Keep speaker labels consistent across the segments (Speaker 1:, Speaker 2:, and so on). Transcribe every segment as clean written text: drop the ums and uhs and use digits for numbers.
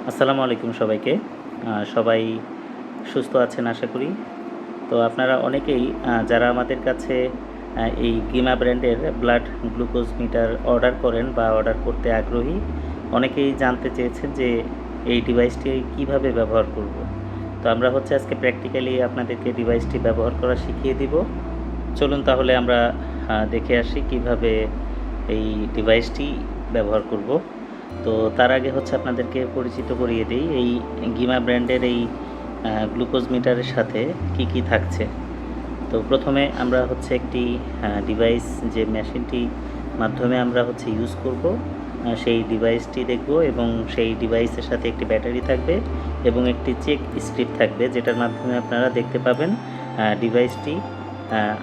Speaker 1: আসসালামু আলাইকুম সবাইকে। সবাই সুস্থ আছেন আশা করি। তো আপনারা অনেকেই যারা আমাদের কাছে এই গিমা ব্র্যান্ডের ব্লাড গ্লুকোজ মিটার অর্ডার করেন বা অর্ডার করতে আগ্রহী, অনেকেই জানতে চেয়েছেন যে এই ডিভাইসটি কিভাবে ব্যবহার করব। তো আমরা আজকে প্র্যাকটিক্যালি আপনাদেরকে ডিভাইসটি ব্যবহার করা শিখিয়ে দিব। চলুন তাহলে আমরা দেখে আসি কিভাবে এই ডিভাইসটি ব্যবহার করব। তো তার আগে আপনাদেরকে পরিচিত করিয়ে দিই এই গিমা ব্র্যান্ডের এই গ্লুকোজ মিটারের সাথে কি কি থাকছে। তো প্রথমে আমরা একটি ডিভাইস, যে মেশিনটি মাধ্যমে আমরা ইউজ করব, সেই ডিভাইসটি দেখব এবং সেই ডিভাইসের সাথে একটি ব্যাটারি থাকবে এবং একটি চেক স্ট্রিপ থাকবে, যেটার মাধ্যমে আপনারা দেখতে পাবেন ডিভাইসটি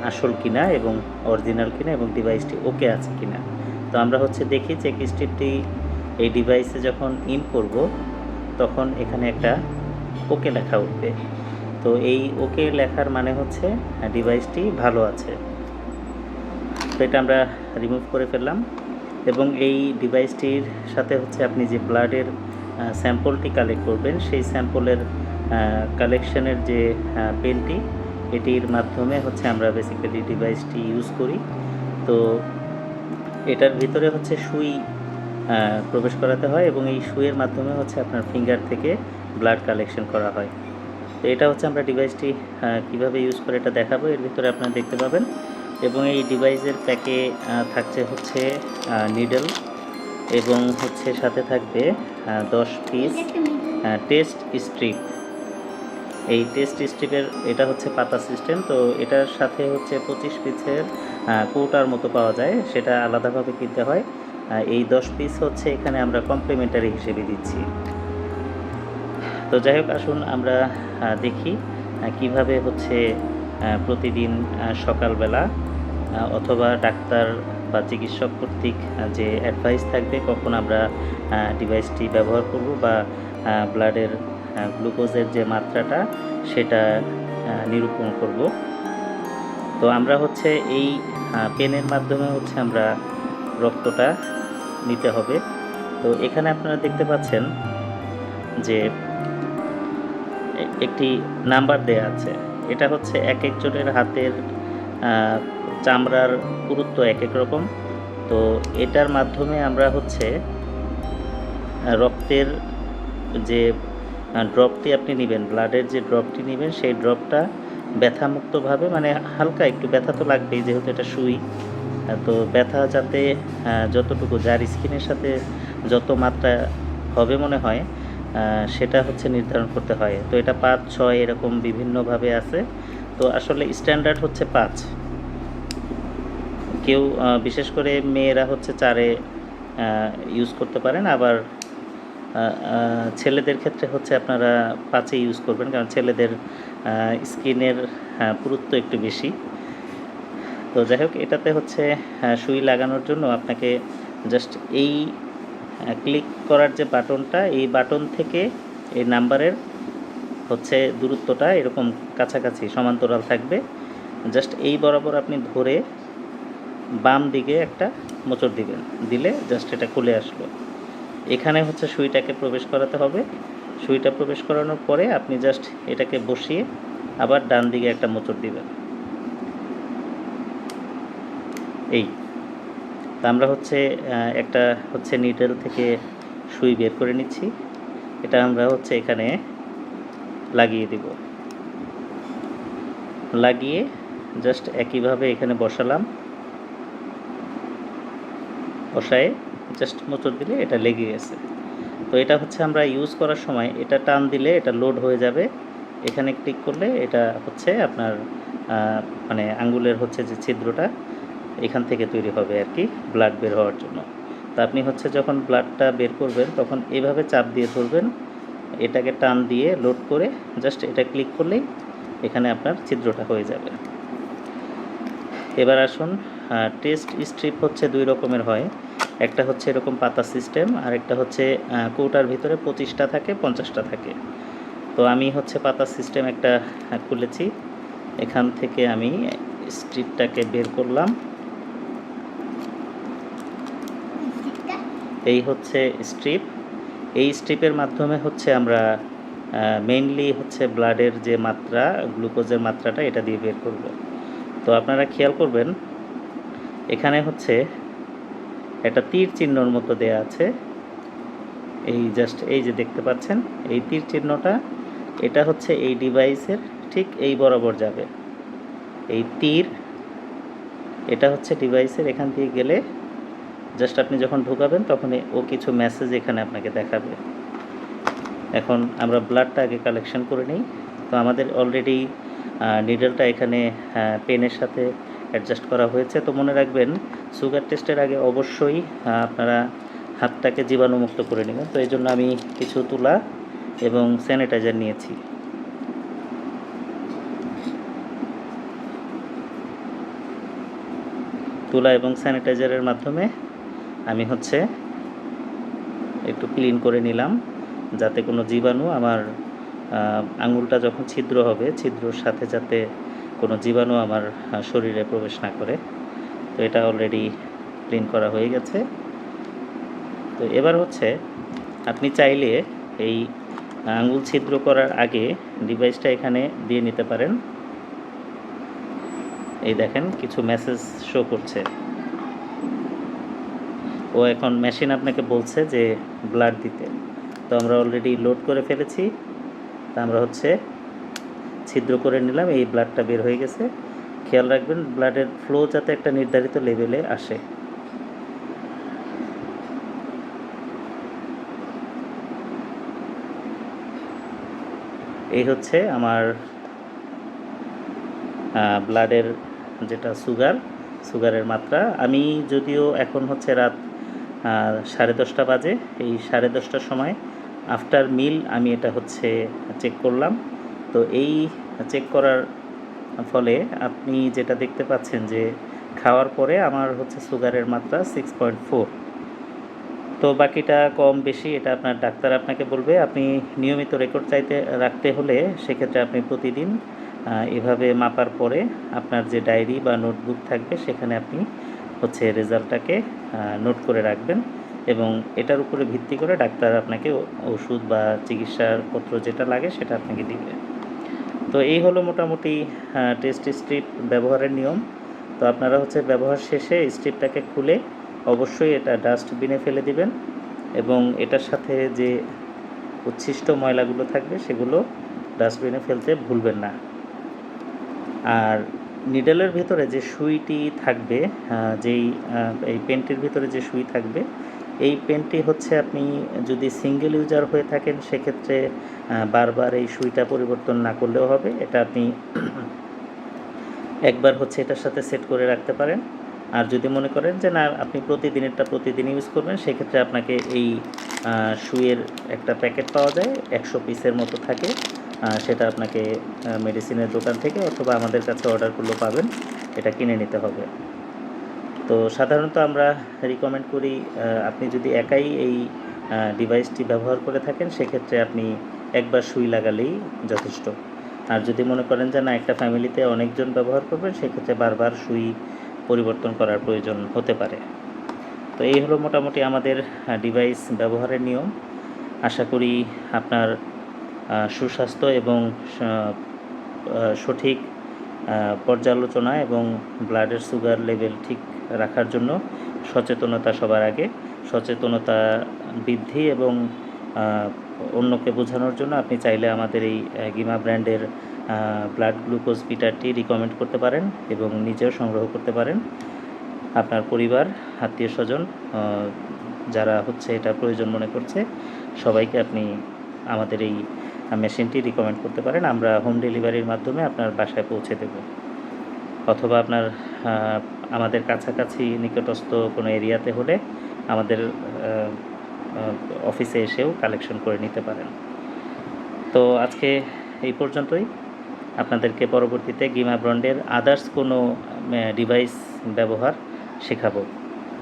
Speaker 1: আসল কিনা এবং অরিজিনাল কিনা এবং ডিভাইসটি ওকে আছে কিনা। তো আমরা দেখি চেক স্ট্রিপটি এই ডিভাইসে যখন ইন করব তখন এখানে একটা ওকে লেখা উঠবে। তো এই ওকে লেখার মানে ডিভাইসটি ভালো আছে। তো এটা আমরা রিমুভ করে ফেললাম এবং এই ডিভাইসটির সাথে আপনি যে ব্লাডের স্যাম্পলটি কালেক্ট করবেন সেই স্যাম্পলের কালেকশনের যে পেনটি, এটির মাধ্যমে আমরা বেসিক্যালি ডিভাইসটি ইউজ করি। তো এটার ভিতরে সুই প্রবেশ করাতে হয় এবং এই সুইয়ের মাধ্যমে আপনার ফিঙ্গার থেকে ব্লাড কালেকশন করা হয়। তো এটা আমরা ডিভাইসটি কিভাবে ইউজ করে এটা দেখাবো। এর ভিতরে আপনারা দেখতে পাবেন এবং এই ডিভাইসের প্যাকে থাকছে নিডল এবং সাথে থাকবে 10 পিস টেস্ট স্ট্রিপ। এই টেস্ট স্ট্রিপের এটা পাতা সিস্টেম। তো এটার সাথে 25 পিসের কৌটার মতো পাওয়া যায়, সেটা আলাদাভাবে কিনতে হয়। এই 10 পিস এখানে আমরা কমপ্লিমেন্টারি হিসেবে দিচ্ছি। তো যাই হোক, আসুন আমরা দেখি কিভাবে প্রতিদিন সকালবেলা অথবা ডাক্তার বা চিকিৎসক কর্তৃক যে অ্যাডভাইস থাকবে কখন আমরা ডিভাইসটি ব্যবহার করব বা ব্লাডের গ্লুকোজের যে মাত্রাটা সেটা নিরূপণ করব। তো আমরা এই পেনের মাধ্যমে আমরা রক্তটা নিতে হবে। তো এখানে আপনারা দেখতে পাচ্ছেন যে একটি নাম্বার দেয়া আছে। এটা এক একজনের হাতের চামড়ার পুরুত্ব এক এক রকম। তো এটার মাধ্যমে আমরা রক্তের যে ড্রপটি আপনি নেবেন, ব্লাডের যে ড্রপটি নেবেন, সেই ড্রপটা ব্যথামুক্তভাবে, মানে হালকা একটু ব্যথা তো লাগবেই যেহেতু এটা সুই, তো ব্যথা যাতে যতটুকু যার স্কিনের সাথে যত মাত্রা হবে মনে হয় সেটা নির্ধারণ করতে হয়। তো এটা 5, 6 এরকম বিভিন্নভাবে আছে। তো আসলে স্ট্যান্ডার্ড 5। কেউ বিশেষ করে মেয়েরা 4-এ ইউজ করতে পারেন, আবার ছেলেদের ক্ষেত্রে আপনারা 5-এ ইউজ করবেন, কারণ ছেলেদের স্কিনের পুরুত্ব একটু বেশি। তো যাই হোক, এটাতে সুই লাগানোর জন্য আপনাকে জাস্ট এই ক্লিক করার যে বাটনটা, এই বাটন থেকে এই নাম্বারের দূরত্বটা এরকম কাছাকাছি সমান্তরাল থাকবে। জাস্ট এই বরাবর আপনি ধরে বাম দিকে একটা মোচড় দিবেন, দিলে জাস্ট এটা খুলে আসলো। এখানে সুইটাকে প্রবেশ করাতে হবে। সুইটা প্রবেশ করানোর পরে আপনি জাস্ট এটাকে বসিয়ে আবার ডান দিকে একটা মোচড় দিবেন। এই তা আমরা একটা নিডল থেকে সুই বের করে নিচ্ছি। এটা আমরা এখানে লাগিয়ে দিব। লাগিয়ে জাস্ট একইভাবে এখানে বসালাম। বসায়ে জাস্ট মোচড় দিলে এটা লেগে গেছে। তো এটা আমরা ইউজ করার সময় এটা টান দিলে এটা লোড হয়ে যাবে। এখানে ক্লিক করলে এটা আপনার মানে আঙ্গুলের যে ছিদ্রটা এখান থেকে তৈরি হবে আর কি, ব্লাড বের হওয়ার জন্য। তো আপনি যখন ব্লাডটা বের করবেন তখন এভাবে চাপ দিয়ে ধরবেন, এটাকে টান দিয়ে লোড করে জাস্ট এটা ক্লিক করলেই এখানে আপনার ছিদ্রটা হয়ে যাবে। এবার আসুন, টেস্ট স্ট্রিপ 2 রকমের হয়। একটা এরকম পাতা সিস্টেম, আর একটা কৌটার ভিতরে 25টা থাকে, 50টা থাকে। তো আমি পাতা সিস্টেম একটা খুলেছি। এখান থেকে আমি স্ট্রিপটাকে বের করলাম। এই স্ট্রিপ। এই স্ট্রিপের মাধ্যমে হচ্ছে আমরা মেইনলি হচ্ছে ব্লাডের যে মাত্রা, গ্লুকোজের মাত্রাটা এটা দিয়ে বের করব। তো আপনারা খেয়াল করবেন এখানে হচ্ছে একটা তীর চিহ্নর মতো দেয়া আছে, এই জাস্ট এই যে দেখতে পাচ্ছেন এই তীর চিহ্নটা, এটা হচ্ছে এই ডিভাইসের ঠিক এই বরাবর যাবে। এই তীর এটা হচ্ছে ডিভাইসের এখান দিয়ে গেলে জাস্ট আপনি যখন ঢোকাবেন তখন ও কিছু মেসেজ এখানে আপনাকে দেখাবে। এখন আমরা ব্লাডটা আগে কালেকশন করে নিই। তো আমাদের অলরেডি নিডলটা এখানে পেনের সাথে অ্যাডজাস্ট করা হয়েছে। তো মনে রাখবেন সুগার টেস্টের আগে অবশ্যই আপনারা হাতটাকে জীবাণুমুক্ত করে নেবেন। তো এই জন্য আমি কিছু তুলা এবং স্যানিটাইজার নিয়েছি। তুলা এবং স্যানিটাইজারের মাধ্যমে আমি হচ্ছে একটু ক্লিন করে নিলাম, যাতে কোনো জীবাণু আমার আঙুলটা যখন ছিদ্র হবে ছিদ্রর সাথে যাতে কোনো জীবাণু আমার শরীরে প্রবেশ না করে। তো এটা অলরেডি ক্লিন করা হয়ে গেছে। তো এবার হচ্ছে আপনি চাইলে এই আঙুল ছিদ্র করার আগে ডিভাইসটা এখানে দিয়ে নিতে পারেন। এই দেখেন কিছু মেসেজ শো করছে, ও এখন মেশিন আপনাকে বলছে যে ব্লাড দিতে। তো আমরা অলরেডি লোড করে ফেলেছি। তা আমরা হচ্ছে ছিদ্র করে নিলাম, এই ব্লাডটা বের হয়ে গেছে। খেয়াল রাখবেন ব্লাডের ফ্লো যাতে একটা নির্ধারিত লেভেলে আসে। এই হচ্ছে আমার ব্লাডের যেটা সুগারের মাত্রা। আমি যদিও এখন হচ্ছে রাত 10:30 বাজে, এই 10:30টার সময় আফটার মিল আমি এটা হচ্ছে চেক করলাম। তো এই চেক করার ফলে আপনি যেটা দেখতে পাচ্ছেন যে খাওয়ার পরে আমার হচ্ছে সুগারের মাত্রা 6.4। তো বাকিটা কম বেশি এটা আপনার ডাক্তার আপনাকে বলবে। আপনি নিয়মিত রেকর্ড রাখতে হলে সেক্ষেত্রে আপনি প্রতিদিন এভাবে মাপার পরে আপনার যে ডায়েরি বা নোটবুক থাকবে সেখানে আপনি হচ্ছে রেজাল্টটাকে নোট করে রাখবেন, এবং এটার উপরে ভিত্তি করে ডাক্তার আপনাকে ওষুধ বা চিকিৎসাপত্র যেটা লাগে সেটা আপনাকে দিবে। তো এই হলো মোটামুটি টেস্ট স্ট্রিপ ব্যবহারের নিয়ম। তো আপনারা হচ্ছে ব্যবহার শেষে স্ট্রিপটাকে খুলে অবশ্যই এটা ডাস্টবিনে ফেলে দিবেন, এবং এটার সাথে যে উচ্ছিষ্ট ময়লাগুলো থাকবে সেগুলো ডাস্টবিনে ফেলতে ভুলবেন না। আর নিডলের ভিতরে যে সুইটি থাকবে, এই পেনটির ভিতরে যে সুই থাকবে, এই পেনটি হচ্ছে আপনি যদি সিঙ্গেল ইউজার হয়ে থাকেন সেক্ষেত্রে বারবার এই সুইটা পরিবর্তন না করলেও হবে। এটা আপনি একবার হচ্ছে এটার সাথে সেট করে রাখতে পারেন। আর যদি মনে করেন যে না আপনি প্রতিদিনেরটা প্রতিদিন ইউজ করবেন সেক্ষেত্রে আপনাকে এই সুইয়ের একটা প্যাকেট পাওয়া যায়, 100 পিসের মতো থাকে, সেটা আপনাকে মেডিসিনের দোকান থেকে অথবা আমাদের কাছে অর্ডার করলেও পাবেন, এটা কিনে নিতে হবে। তো সাধারণত আমরা রিকমেন্ড করি আপনি যদি একাই এই ডিভাইসটি ব্যবহার করে থাকেন সেক্ষেত্রে আপনি একবার সুই লাগালেই যথেষ্ট। আর যদি মনে করেন যে না একটা ফ্যামিলিতে অনেকজন ব্যবহার করবেন সেক্ষেত্রে বারবার সুই পরিবর্তন করার প্রয়োজন হতে পারে। তো এই হলো মোটামুটি আমাদের ডিভাইস ব্যবহারের নিয়ম। আশা করি আপনার সুস্বাস্থ্য এবং সঠিক পর্যালোচনা এবং ব্লাডের সুগার লেভেল ঠিক রাখার জন্য সচেতনতা, সবার আগে সচেতনতা বৃদ্ধি এবং অন্যকে বোঝানোর জন্য আপনি চাইলে আমাদের এই গিমা ব্র্যান্ডের ব্লাড গ্লুকোজ মিটারটি রিকমেন্ড করতে পারেন এবং নিজেও সংগ্রহ করতে পারেন। আপনার পরিবার, আত্মীয় স্বজন যারা হচ্ছে এটা প্রয়োজন মনে করছে সবাইকে আপনি আমাদের এই মেশিনটি রিকমেন্ড করতে পারেন। আমরা হোম ডেলিভারির মাধ্যমে আপনার বাসায় পৌঁছে দেব, অথবা আপনার আমাদের কাছাকাছি নিকটস্থ কোনো এরিয়াতে হলে আমাদের অফিসে এসেও কালেকশন করে নিতে পারেন। তো আজকে এই পর্যন্তই। আপনাদেরকে পরবর্তীতে গিমা ব্র্যান্ডের আদার্স কোনো ডিভাইস ব্যবহার শেখাবো।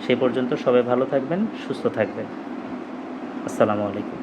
Speaker 1: সেই পর্যন্ত সবাই ভালো থাকবেন, সুস্থ থাকবেন। আসসালামু আলাইকুম।